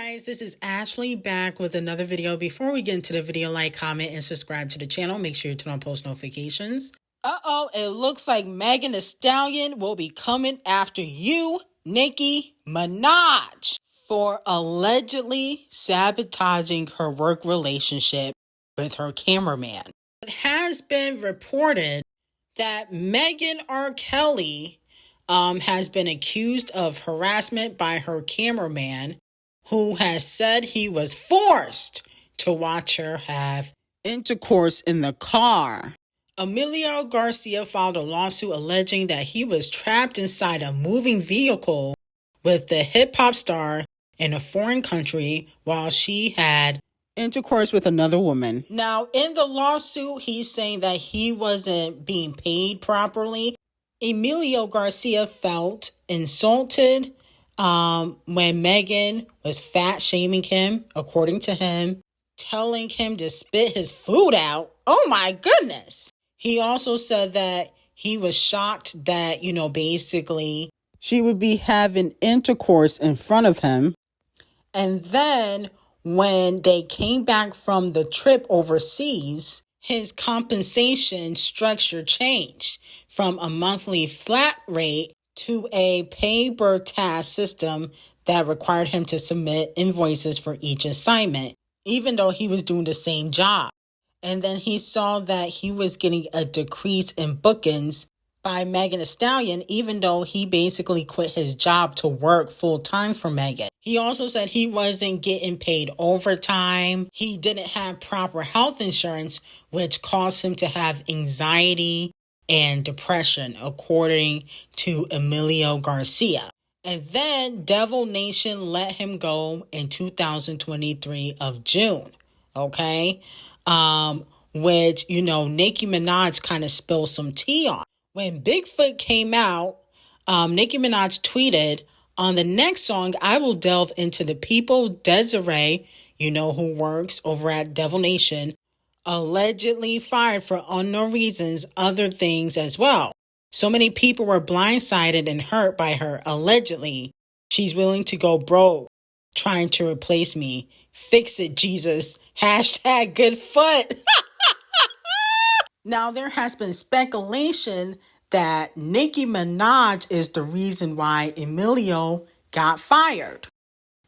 Guys, this is Ashley back with another video. Before we get into the video, like, comment, and subscribe to the channel. Make sure you turn on post notifications. It looks like Megan Thee Stallion will be coming after you, Nicki Minaj, for allegedly sabotaging her work relationship with her cameraman. It has been reported that Megan R. Kelly has been accused of harassment by her cameraman, who has said he was forced to watch her have intercourse in the car. Emilio Garcia filed a lawsuit alleging that he was trapped inside a moving vehicle with the hip-hop star in a foreign country while she had intercourse with another woman. Now, in the lawsuit, he's saying that he wasn't being paid properly. Emilio Garcia felt insulted when Megan was fat shaming him, according to him, telling him to spit his food out. Oh my goodness. He also said that he was shocked that, basically she would be having intercourse in front of him. And then when they came back from the trip overseas, his compensation structure changed from a monthly flat rate to a pay-per-task system that required him to submit invoices for each assignment, even though he was doing the same job. And then he saw that he was getting a decrease in bookings by Megan Thee Stallion, even though he basically quit his job to work full-time for Megan. He also said he wasn't getting paid overtime. He didn't have proper health insurance, which caused him to have anxiety and depression, according to Emilio Garcia. And then Devil Nation let him go in 2023 of June, okay? Which, Nicki Minaj kind of spilled some tea on. When Bigfoot came out, Nicki Minaj tweeted, "On the next song, I will delve into the people D0JA, who works over at Devil Nation, allegedly fired for unknown reasons, other things as well. So many people were blindsided and hurt by her, allegedly. She's willing to go broke, trying to replace me. Fix it, Jesus. Hashtag good foot." Now, there has been speculation that Nicki Minaj is the reason why Emilio got fired.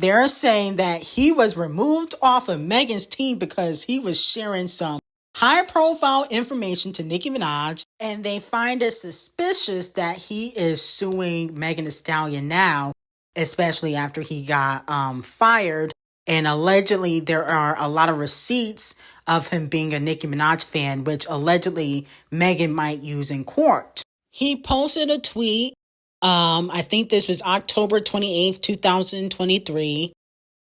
They're saying that he was removed off of Megan's team because he was sharing some high-profile information to Nicki Minaj, and they find it suspicious that he is suing Megan Thee Stallion now, especially after he got fired. And allegedly, there are a lot of receipts of him being a Nicki Minaj fan, which allegedly Megan might use in court. He posted a tweet, I think this was October 28th, 2023,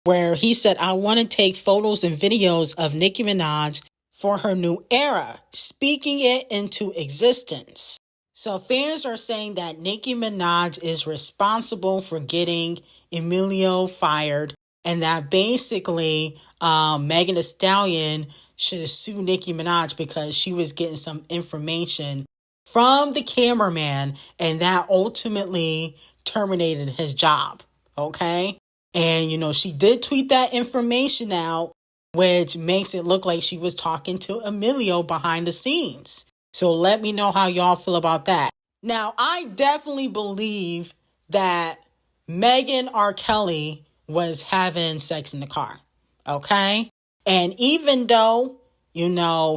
where he said, "I want to take photos and videos of Nicki Minaj for her new era, speaking it into existence." So fans are saying that Nicki Minaj is responsible for getting Emilio fired, and that basically Megan Thee Stallion should sue Nicki Minaj because she was getting some information from the cameraman, and that ultimately terminated his job, okay? And, she did tweet that information out, which makes it look like she was talking to Emilio behind the scenes. So let me know how y'all feel about that. Now, I definitely believe that Megan R. Kelly was having sex in the car, okay? And even though,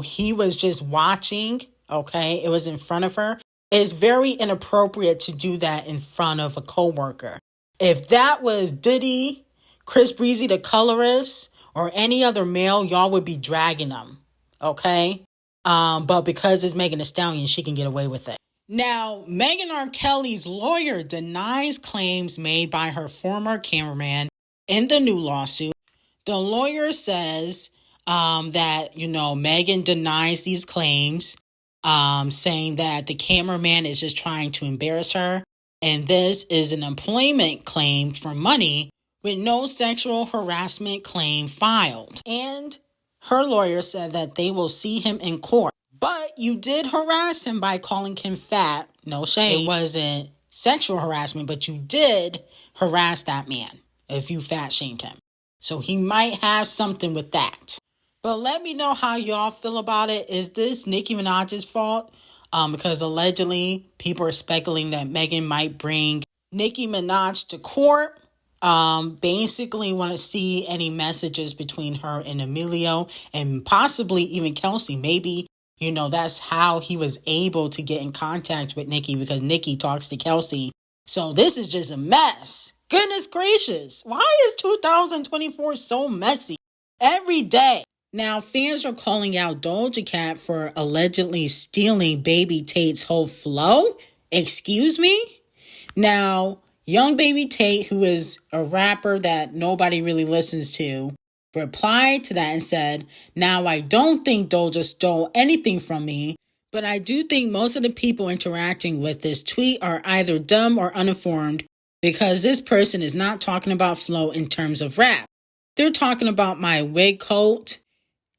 he was just watching, okay, it was in front of her, it's very inappropriate to do that in front of a coworker. If that was Diddy, Chris Breezy, the colorist, or any other male, y'all would be dragging them, okay? But because it's Megan Thee Stallion, she can get away with it. Now, Megan R. Kelly's lawyer denies claims made by her former cameraman in the new lawsuit. The lawyer says that, Megan denies these claims, saying that the cameraman is just trying to embarrass her. And this is an employment claim for money with no sexual harassment claim filed. And her lawyer said that they will see him in court. But you did harass him by calling him fat. No shade. It wasn't sexual harassment, but you did harass that man if you fat shamed him. So he might have something with that. But let me know how y'all feel about it. Is this Nicki Minaj's fault? Because allegedly people are speculating that Megan might bring Nicki Minaj to court. Basically want to see any messages between her and Emilio and possibly even Kelsey. Maybe, that's how he was able to get in contact with Nicki, because Nicki talks to Kelsey. So this is just a mess. Goodness gracious. Why is 2024 so messy? Every day. Now, fans are calling out Doja Cat for allegedly stealing Baby Tate's whole flow. Excuse me? Now, young Baby Tate, who is a rapper that nobody really listens to, replied to that and said, "Now, I don't think Doja stole anything from me, but I do think most of the people interacting with this tweet are either dumb or uninformed, because this person is not talking about flow in terms of rap. They're talking about my wig coat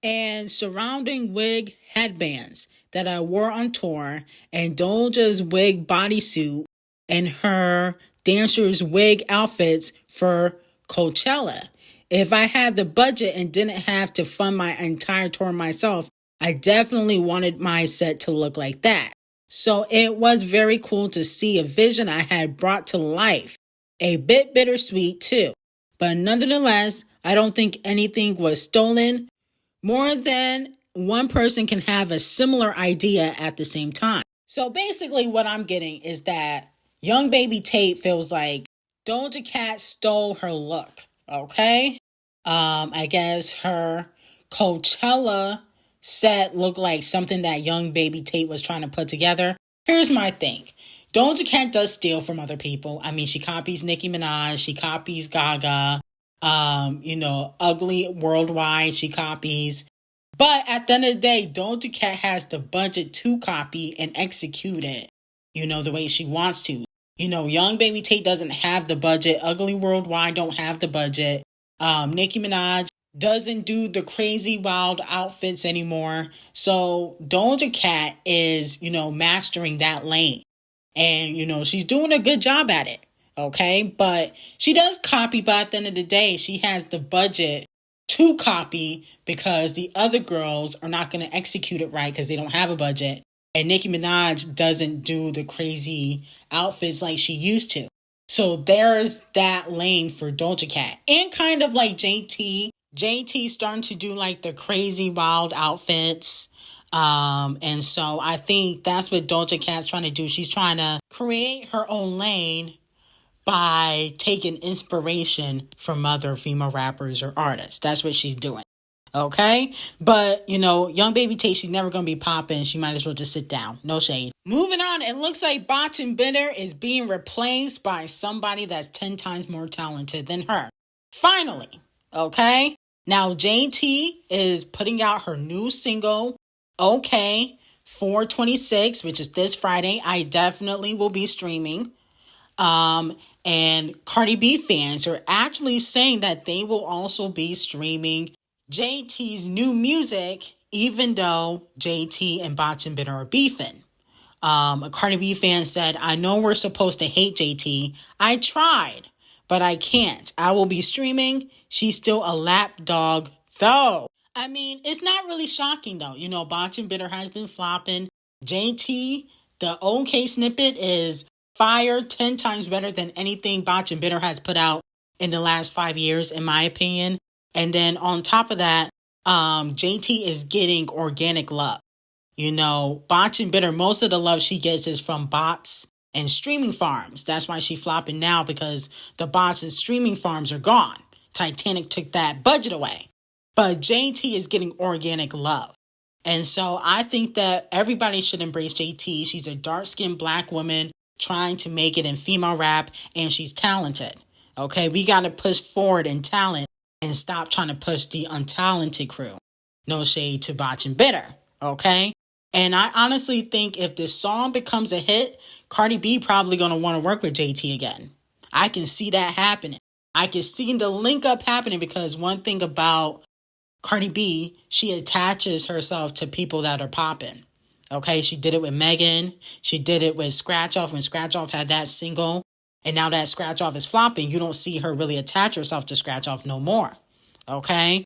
and surrounding wig headbands that I wore on tour, and Doja's wig bodysuit and her dancers' wig outfits for Coachella. If I had the budget and didn't have to fund my entire tour myself, I definitely wanted my set to look like that. So it was very cool to see a vision I had brought to life. A bit bittersweet too. But nonetheless, I don't think anything was stolen. More than one person can have a similar idea at the same time." So basically what I'm getting is that young Baby Tate feels like Doja Cat stole her look, okay? I guess her Coachella set looked like something that young Baby Tate was trying to put together. Here's my thing. Doja Cat does steal from other people. I mean, she copies Nicki Minaj, she copies Gaga, Ugly Worldwide, she copies. But at the end of the day, Doja Cat has the budget to copy and execute it, the way she wants to. Young Baby Tate doesn't have the budget. Ugly Worldwide don't have the budget. Nicki Minaj doesn't do the crazy wild outfits anymore. So Doja Cat is, mastering that lane. And, she's doing a good job at it. Okay, but she does copy, but at the end of the day, she has the budget to copy because the other girls are not going to execute it right because they don't have a budget. And Nicki Minaj doesn't do the crazy outfits like she used to. So there's that lane for Doja Cat. And kind of like JT. JT starting to do like the crazy wild outfits. And so I think that's what Doja Cat's trying to do. She's trying to create her own lane by taking inspiration from other female rappers or artists. That's what she's doing. Okay? But, young Baby Tate, she's never going to be popping. She might as well just sit down. No shade. Moving on, it looks like Błäśtëd is being replaced by somebody that's 10 times more talented than her. Finally. Okay? Now, JT is putting out her new single, Okay, 4/26, which is this Friday. I definitely will be streaming. And Cardi B fans are actually saying that they will also be streaming JT's new music, even though JT and Błäśtëd are beefing. A Cardi B fan said, "I know we're supposed to hate JT. I tried, but I can't. I will be streaming. She's still a lapdog, though." I mean, it's not really shocking, though. Błäśtëd has been flopping. JT, the OK snippet is fire, 10 times better than anything Błäśtëd has put out in the last 5 years, in my opinion. And then on top of that, JT is getting organic love. Błäśtëd, most of the love she gets is from bots and streaming farms. That's why she's flopping now, because the bots and streaming farms are gone. Titanic took that budget away. But JT is getting organic love. And so I think that everybody should embrace JT. She's a dark-skinned black woman trying to make it in female rap, and she's talented. Okay, we got to push forward in talent and stop trying to push the untalented crew. No shade to Błäśtëd, okay? And I honestly think if this song becomes a hit, Cardi B probably going to want to work with JT again. I can see that happening. I can see the link up happening, because one thing about Cardi B, she attaches herself to people that are popping. Okay, she did it with Megan. She did it with Scratch Off when Scratch Off had that single. And now that Scratch Off is flopping, you don't see her really attach herself to Scratch Off no more. okay?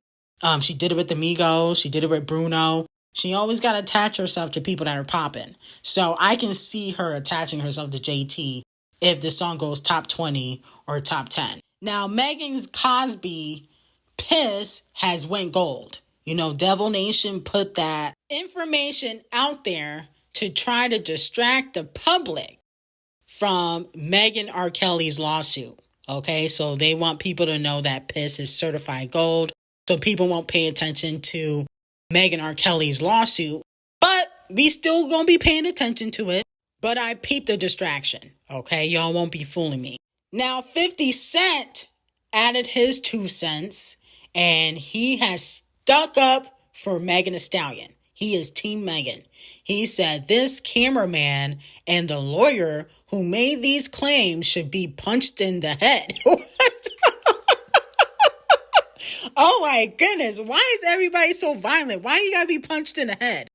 She did it with the Migos. She did it with Bruno. She always got to attach herself to people that are popping. So I can see her attaching herself to JT if the song goes top 20 or top 10. Now, Megan's Cosby piss has went gold. You know, Devil Nation put that information out there to try to distract the public from Megan R. Kelly's lawsuit. Okay, so they want people to know that piss is certified gold, so people won't pay attention to Megan R. Kelly's lawsuit. But we still gonna be paying attention to it. But I peeped the distraction. Okay, y'all won't be fooling me. Now, 50 Cent added his 2 cents, and he has stuck up for Megan Thee Stallion. He is Team Megan. He said this cameraman and the lawyer who made these claims should be punched in the head. Oh my goodness. Why is everybody so violent? Why you gotta be punched in the head?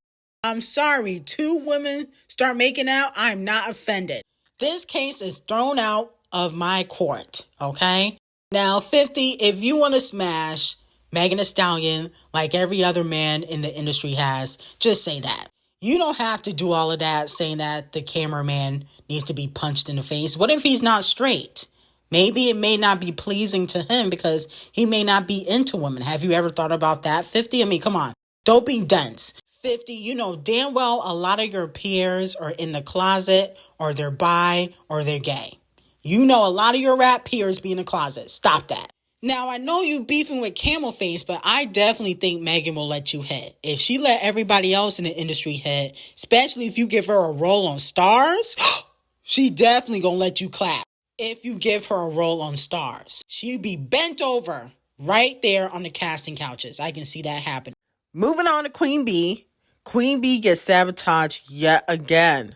I'm sorry. 2 women start making out. I'm not offended. This case is thrown out of my court. Okay. Now, 50, if you want to smash Megan Thee Stallion like every other man in the industry has, just say that. You don't have to do all of that saying that the cameraman needs to be punched in the face. What if he's not straight? Maybe it may not be pleasing to him because he may not be into women. Have you ever thought about that, 50? I mean, come on. Don't be dense. 50, you know damn well a lot of your peers are in the closet, or they're bi, or they're gay. You know a lot of your rap peers be in the closet. Stop that. Now, I know you beefing with Camel Face, but I definitely think Megan will let you hit. If she let everybody else in the industry hit, especially if you give her a role on Stars, she definitely gonna let you clap. If you give her a role on Stars, she'd be bent over right there on the casting couches. I can see that happen. Moving on to Queen B. Queen B gets sabotaged yet again.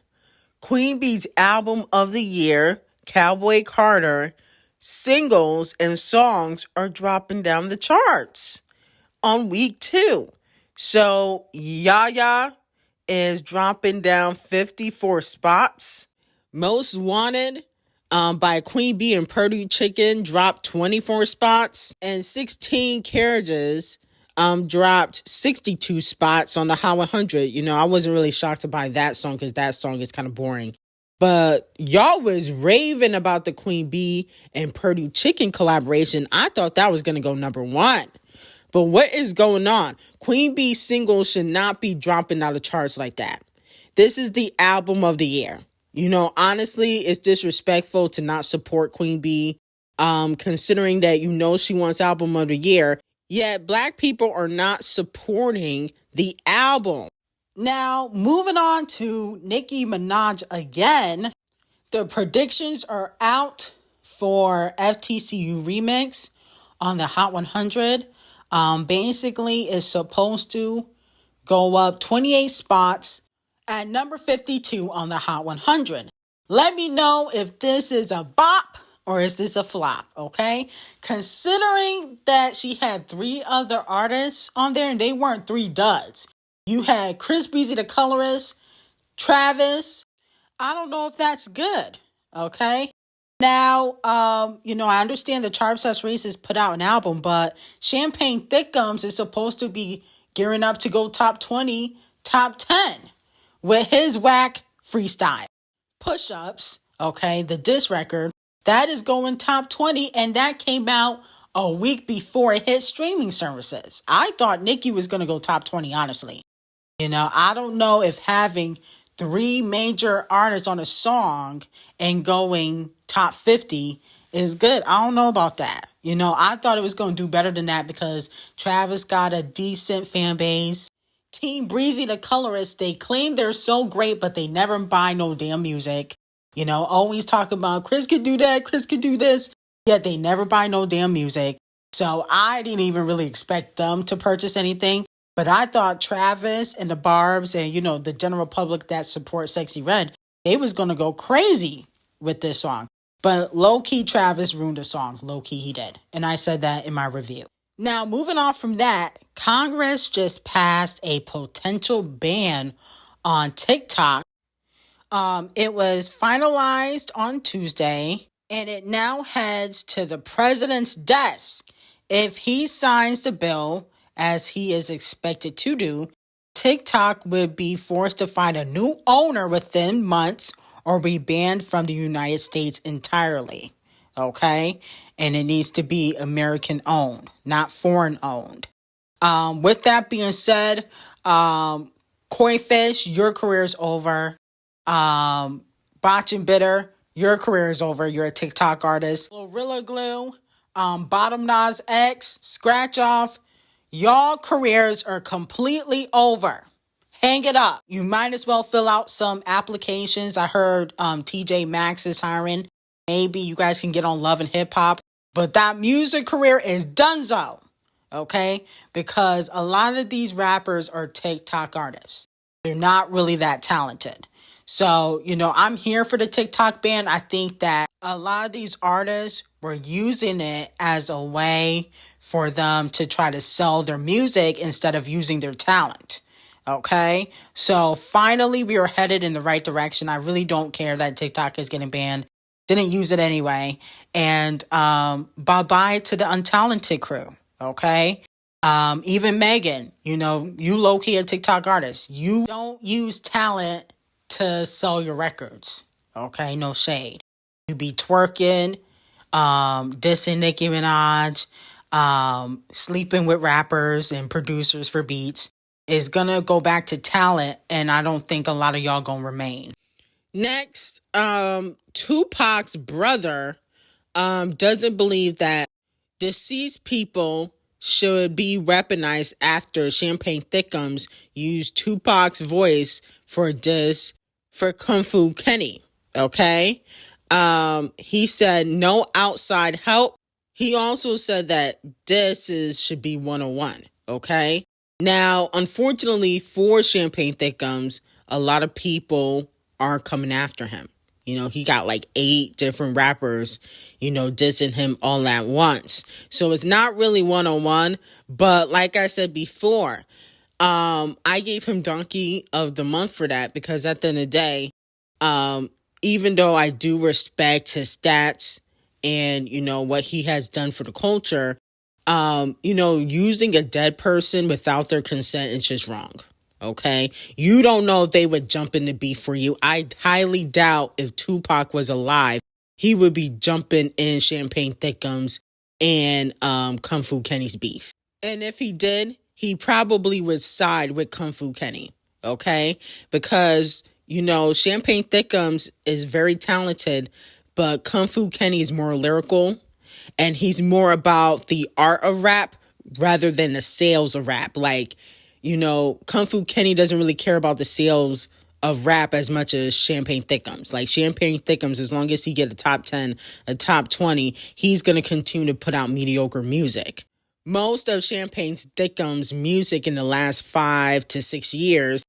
Queen B's album of the year, Cowboy Carter, singles and songs are dropping down the charts on week 2. So Yaya is dropping down 54 spots. Most Wanted by Queen B and Purdue Chicken dropped 24 spots. And 16 Carriages dropped 62 spots on the Hot 100. You know, I wasn't really shocked to buy that song because that song is kind of boring. But y'all was raving about the Queen B and Purdue Chicken collaboration. I thought that was going to go number 1. But what is going on? Queen B's singles should not be dropping out of the charts like that. This is the album of the year. You know, honestly, it's disrespectful to not support Queen B, considering that you know she wants album of the year. Yet black people are not supporting the album. Now, moving on to Nicki Minaj again. The predictions are out for FTCU Remix on the Hot 100. Basically, it's supposed to go up 28 spots at number 52 on the Hot 100. Let me know if this is a bop or is this a flop, okay? Considering that she had 3 other artists on there and they weren't 3 duds. You had Chris Breezy the Colorist, Travis. I don't know if that's good, okay? Now, you know, I understand the Chart Obsessed Racist put out an album, but Champagne Thick Gums is supposed to be gearing up to go top 20, top 10 with his whack freestyle. Push-Ups, okay, the diss record, that is going top 20, and that came out a week before it hit streaming services. I thought Nicki was going to go top 20, honestly. You know, I don't know if having 3 major artists on a song and going top 50 is good. I don't know about that. You know, I thought it was going to do better than that because Travis got a decent fan base. Team Breezy the Colorist, they claim they're so great, but they never buy no damn music. You know, always talk about Chris could do that, Chris could do this, yet they never buy no damn music. So I didn't even really expect them to purchase anything. But I thought Travis and the Barbs and, you know, the general public that supports Sexy Red, they was going to go crazy with this song. But low-key, Travis ruined the song. Low-key, he did. And I said that in my review. Now, moving on from that, Congress just passed a potential ban on TikTok. It was finalized on Tuesday, and it now heads to the president's desk. If he signs the bill, as he is expected to do, TikTok would be forced to find a new owner within months or be banned from the United States entirely. Okay? And it needs to be American owned, not foreign owned. With that being said, Koi Fish, your career is over. Botch and Bitter, your career is over. You're a TikTok artist. Glorilla Glue, Bottom Nas X, Scratch Off, y'all careers are completely over. Hang it up. You might as well fill out some applications. I heard TJ Maxx is hiring. Maybe you guys can get on Love and Hip Hop. But that music career is donezo. Okay? Because a lot of these rappers are TikTok artists. They're not really that talented. So, I'm here for the TikTok ban. I think that a lot of these artists were using it as a way for them to try to sell their music instead of using their talent. Okay? So finally we are headed in the right direction. I really don't care that TikTok is getting banned. Didn't use it anyway. And bye-bye to the untalented crew. Okay? Even Megan, you low-key a TikTok artist. You don't use talent to sell your records. Okay? No shade. You be twerking, dissing Nicki Minaj, sleeping with rappers and producers for beats is gonna go back to talent, and I don't think a lot of y'all gonna remain. Next, Tupac's brother doesn't believe that deceased people should be weaponized after Champagne Thickums used Tupac's voice for diss for Kung Fu Kenny. Okay? He said no outside help. He also said that disses should be 101. Okay? Now, unfortunately for Champagne Thickums, a lot of people aren't coming after him. He got like 8 different rappers, dissing him all at once. So it's not really 101. But like I said before, I gave him Donkey of the Month for that because at the end of the day, even though I do respect his stats and, what he has done for the culture, using a dead person without their consent is just wrong. Okay? You don't know if they would jump in the beef for you. I highly doubt if Tupac was alive, he would be jumping in Champagne Thickums and Kung Fu Kenny's beef. And if he did, he probably would side with Kung Fu Kenny. Okay? Because, Champagne Thickums is very talented, but Kung Fu Kenny is more lyrical. And he's more about the art of rap rather than the sales of rap. Like, Kung Fu Kenny doesn't really care about the sales of rap as much as Champagne Thickums. Like, Champagne Thickums, as long as he get a top 10, a top 20, he's going to continue to put out mediocre music. Most of Champagne Thickums' music in the last 5 to 6 years,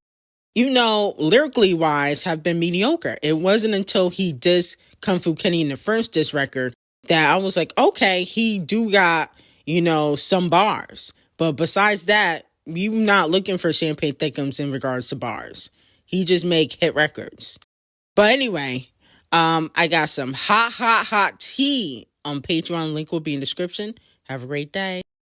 lyrically wise, have been mediocre. It wasn't until he dissed Kung Fu Kenny in the first diss record that I was like, okay, he do got, some bars. But besides that, you're not looking for Champagne Thickums in regards to bars. He just make hit records. But anyway, I got some hot tea on Patreon. Link will be in the description. Have a great day.